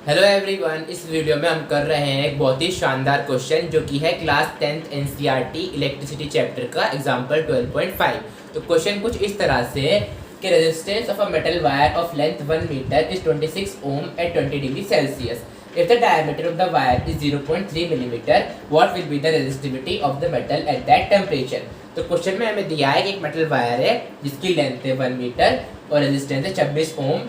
Hello everyone, इस video में हम कर रहे हैं एक बहुत ही शानदार क्वेश्चन जो कि है class 10th NCERT electricity chapter का एग्जांपल 12.5। तो क्वेश्चन कुछ इस तरह से है कि resistance of a metal wire of length 1 metre is 26 ohm at 20 degree Celsius. If the diameter of the wire is 0.3 millimetre, what will be the resistivity of the metal at that temperature. तो question में हमें दिया है कि एक metal wire है जिसकी length है 1 मीटर और रेजिस्टेंस है 26 ओम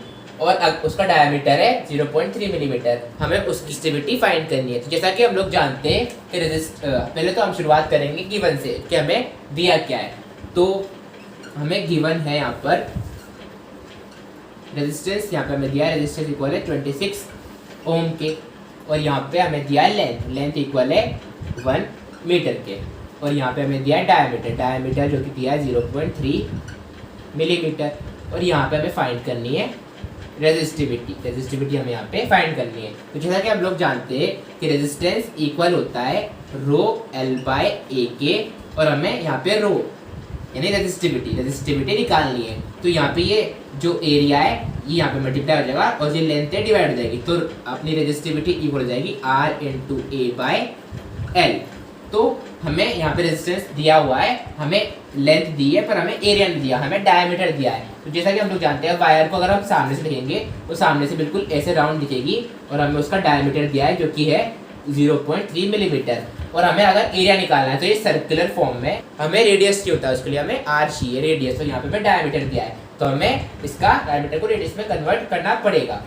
और उसका डायमीटर है 0.3 मिलीमीटर। हमें उसकी रेजिस्टिविटी फाइंड करनी है। तो जैसा कि हम लोग जानते हैं कि पहले तो हम शुरुआत करेंगे गिवन से कि हमें दिया क्या है। तो हमें गिवन है यहाँ पर रेजिस्टेंस, यहाँ पे हमें दिया है रेजिस्टेंस इक्वल है 26 ओम के, और यहाँ पे हमें दिया है लेंथ इक्वल है 1 मीटर के, और यहाँ पे हमें दिया है डायमीटर जो कि दिया है 0.3 मिलीमीटर, और यहाँ पे हमें फाइंड करनी है रेजिस्टिविटी हमें यहाँ पे फाइंड करनी है। तो जैसा कि हम लोग जानते हैं कि रेजिस्टेंस इक्वल होता है रो एल बाय ए के, और हमें यहाँ पे रो यानी रेजिस्टिविटी निकालनी है। तो यहाँ पे ये जो एरिया है ये यहाँ पे मल्टीप्लाई हो जाएगा और जो लेंथ है डिवाइड हो जाएगी, तो अपनी रेजिस्टिविटी इक्वल हो जाएगी R into A by L. तो हमें यहाँ पे रेजिस्टेंस दिया हुआ है, हमें लेंथ दी है पर हमें एरिया नहीं दिया, हमें डायमीटर दिया है। तो जैसा कि हम लोग जानते हैं वायर को अगर हम सामने से देखेंगे तो सामने से बिल्कुल ऐसे राउंड दिखेगी, और हमें उसका डायमीटर दिया है जो कि है 0.3 मिलीमीटर, और हमें अगर एरिया निकालना है तो ये सर्कुलर फॉर्म में हमें रेडियस चाहिए होता है, उसके लिए हमें आर चाहिए रेडियस, तो यहाँ पे हमें डायमीटर दिया है तो हमें इसका डायमीटर को रेडियस में कन्वर्ट करना पड़ेगा।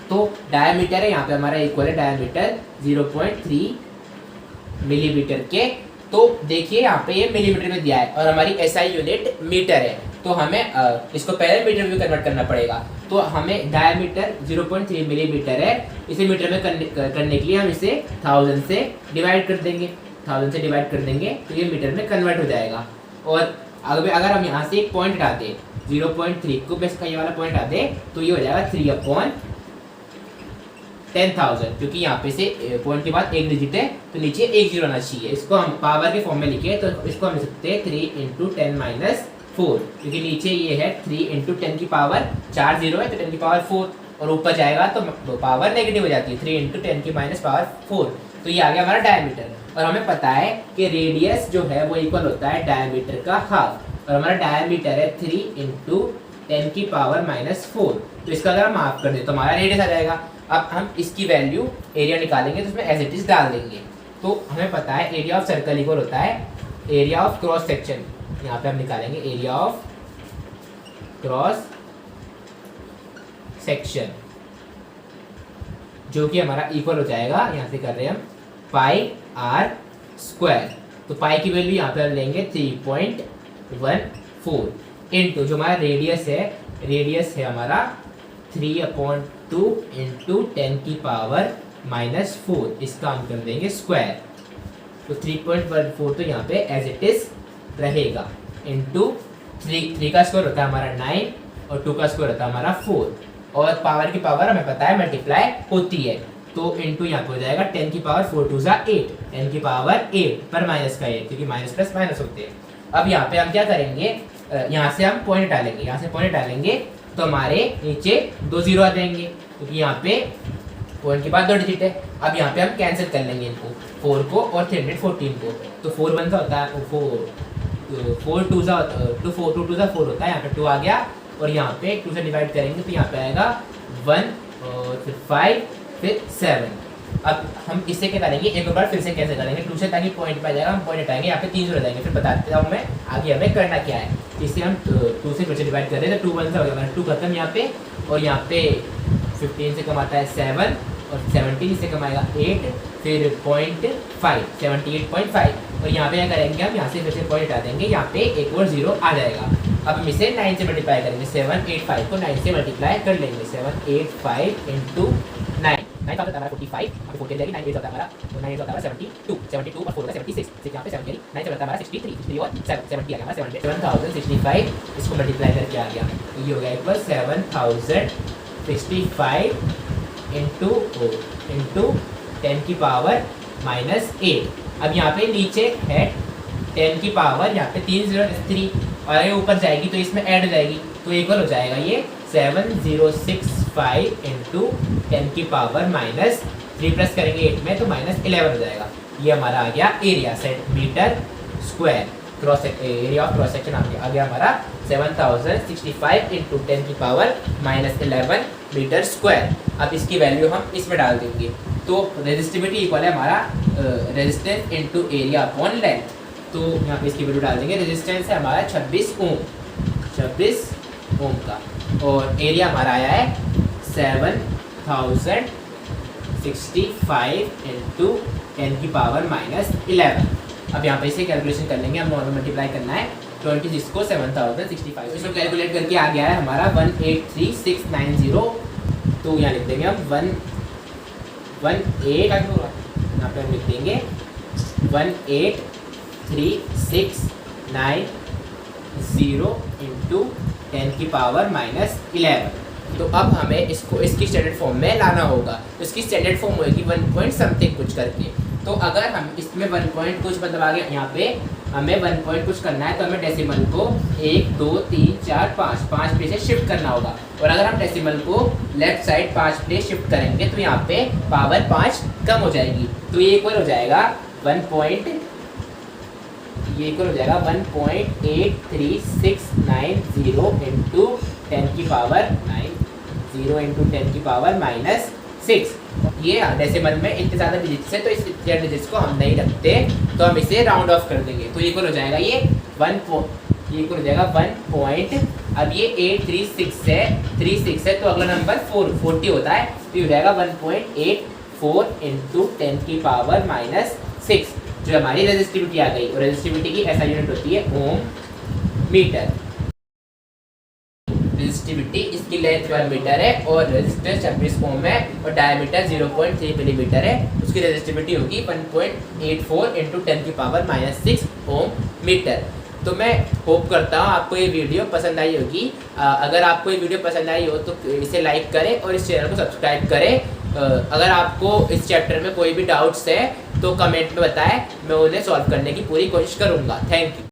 तो डायमीटर है यहाँ पे हमारा इक्वल है डायमीटर 0.3 मिलीमीटर के। तो देखिए यहाँ पे ये मिलीमीटर में दिया है और हमारी एसआई यूनिट मीटर है, तो हमें इसको पहले मीटर में कन्वर्ट करना पड़ेगा। तो हमें डायमीटर 0.3 मिलीमीटर है, इसे मीटर में करने के लिए हम इसे 1000 से डिवाइड कर देंगे, तो ये मीटर में कन्वर्ट हो जाएगा। और अगर हम यहाँ से एक पॉइंट हटाते हैं 0.3 को, बेस का ये वाला पॉइंट हटाते तो ये हो जाएगा 3/10,000, क्योंकि यहाँ पे से पॉइंट के बाद एक डिजिट है तो नीचे एक जीरो आना चाहिए। इसको हम पावर के फॉर्म में लिखे तो इसको हम लिख सकते हैं 3 × 10⁻4, क्योंकि नीचे ये है 3 × 10 की पावर 4 जीरो है तो 10 की पावर 4, और ऊपर जाएगा तो पावर नेगेटिव हो जाती है 3 × 10 की -4। तो ये आ गया हमारा डायमीटर, और हमें पता है कि रेडियस जो है वो इक्वल होता है डायमीटर का हाफ, और हमारा डायमीटर है 3 × 10 की पावर -4। तो इसका अगर हम हाफ कर दें तो हमारा रेडियस आ जाएगा। अब हम इसकी वैल्यू एरिया निकालेंगे तो उसमें एज इट इज डाल देंगे। तो हमें पता है एरिया ऑफ सर्कल इक्वल होता है एरिया ऑफ क्रॉस सेक्शन, यहाँ पे हम निकालेंगे एरिया ऑफ क्रॉस सेक्शन जो कि हमारा इक्वल हो जाएगा, यहाँ से कर रहे हैं हम पाई आर स्क्वायर। तो पाई की वैल्यू यहाँ पे हम लेंगे 3.14 इंटू जो हमारा रेडियस है हमारा 3/2 इंटू 10 की पावर -4, इसका हम कर देंगे स्क्वायर। तो 3.14 तो यहाँ पे एज इट इज रहेगा, इंटू 3 का स्क्वायर होता है हमारा 9 और 2 का स्क्वायर होता है हमारा 4, और पावर की पावर हमें पता है मल्टीप्लाई होती है, तो इंटू यहाँ पे हो जाएगा 10 की पावर 4 2 8, 10 की पावर 8 पर माइनस का 8, क्योंकि माइनस प्लस माइनस होते हैं। अब यहाँ पे हम क्या करेंगे, यहाँ से हम पॉइंट डालेंगे, तो हमारे नीचे 2 जीरो आ जाएंगे, क्योंकि यहाँ पे पॉइंट के बाद 2 डिजिट है। अब यहाँ पे हम कैंसिल कर लेंगे इनको, 4 को और 314 को, तो 4 1 सा होता है 4 2 सा 2 4 होता है, यहाँ पे 2 आ गया, और यहाँ पे 2 से डिवाइड करेंगे तो यहाँ पे आएगा 1 और फिर 5 फिर 7। अब हम इससे क्या करेंगे, एक बार फिर से कैसे करेंगे 2 से, ताकि पॉइंट पे आ जाएगा, हम पॉइंट हटाएंगे, यहाँ पे 3 जीरो जाएंगे, फिर बताते हूँ मैं आगे हमें करना क्या है। इसे हम 2 से फिर से डिवाइड कर रहे हैं तो 2 1 से हो गया, 2 खत्म यहाँ पे, और यहाँ पे 15 से कमाता है 7, और 17 से कमाएगा 8, फिर 0.5 78.5, और यहाँ पे क्या करेंगे हम, यहाँ से फिर से पॉइंट हटा देंगे, यहाँ पे एक और जीरो आ जाएगा। अब हम इसे 9 से मल्टीप्लाई करेंगे, 785 को 9 से मल्टीप्लाई कर लेंगे, 785 इंटू 9 9 का होता है हमारा 45, यहाँ पे 4 जाएगी, 9 8 होता है हमारा, तो 9 होता है हमारा 72 और 4 होता है 76, यहाँ पे 7 9 से होता है हमारा 63 और 70 आ गया हमारा 7065, इसको मल्टीप्लाई करके आ गया, तो ये हो गया इक्वल 7065 इंटू 10 की पावर -8। अब यहाँ पे नीचे है 10 की पावर, यहाँ पे 3 0 3, और ये ऊपर जाएगी तो इसमें ऐड हो जाएगी, तो इक्वल हो जाएगा ये 7065 इंटू 10 की पावर माइनस 3 प्लस करेंगे 8 में तो -11 हो जाएगा। ये हमारा आ गया area centimetre square, cross area of cross section आ गया हमारा 7065 इंटू 10 की पावर -11 मीटर स्क्वायर। अब इसकी वैल्यू हम इसमें डाल देंगे, तो रेजिस्टिविटी इक्वल है हमारा resistance into area upon length. तो यहाँ पे इसकी वैल्यू डाल देंगे। रेजिस्टेंस है हमारा 26 ओम का, और एरिया हमारा आया है 7065 इंटू 10 की पावर -11। अब यहाँ पे इसे कैलकुलेशन कर लेंगे, हम नॉर्मल मल्टीप्लाई करना है 26 को 7065, इसमें कैलकुलेट करके आ गया है हमारा 183690। तो यहाँ लिख देंगे हम 18 यहाँ पे हम लिख देंगे 183,690 इंटू 10 की पावर -11। तो अब हमें इसकी स्टैंडर्ड फॉर्म में लाना होगा। तो इसकी स्टैंडर्ड फॉर्म होगी 1 पॉइंट समथिंग कुछ करके। तो अगर हम इसमें 1 पॉइंट कुछ मतलब आ गया, यहाँ पे हमें 1 पॉइंट कुछ करना है तो हमें डेसिमल को 1 2 3 4 5 प्लेस से शिफ्ट करना होगा। और अगर हम डेसिमल को लेफ्ट साइड 5 प्लेस शिफ्ट करेंगे तो यहाँ पे पावर 5 कम हो जाएगी। तो ये इक्वल हो जाएगा 1.83690 इंटू 10 की पावर 90 इंटू 10 की पावर -6। ये डेसिमल में इतने ज़्यादा डिजिट्स है तो इस इतने डिजिट्स को हम नहीं रखते, तो हम इसे राउंड ऑफ कर देंगे। तो ये इक्वल हो जाएगा ये इक्वल हो जाएगा 1 अब ये 836 है तो अगला नंबर 40 होता है, तो ये हो जाएगा 1.84 इंटू 10 की पावर -6 जो हमारी रेजिस्टिविटी आ गई। और रेजिस्टिविटी की ऐसा यूनिट होती है ओम मीटर। रेजिस्टिविटी इसकी लेंथ 1 मीटर है और रेजिस्टेंस 26 ओम है और डायमीटर 0.3 मिलीमीटर है। उसकी रेजिस्टिविटी होगी 1.84 इंटू 10 की पावर -6 ओम मीटर। तो मैं होप करता हूँ आपको ये वीडियो पसंद आई होगी। अगर आपको ये वीडियो पसंद आई हो तो इसे लाइक करें और इस चैनल को सब्सक्राइब करें। अगर आपको इस चैप्टर में कोई भी डाउट्स है तो कमेंट में बताएं, मैं उन्हें सॉल्व करने की पूरी कोशिश करूँगा। Thank you.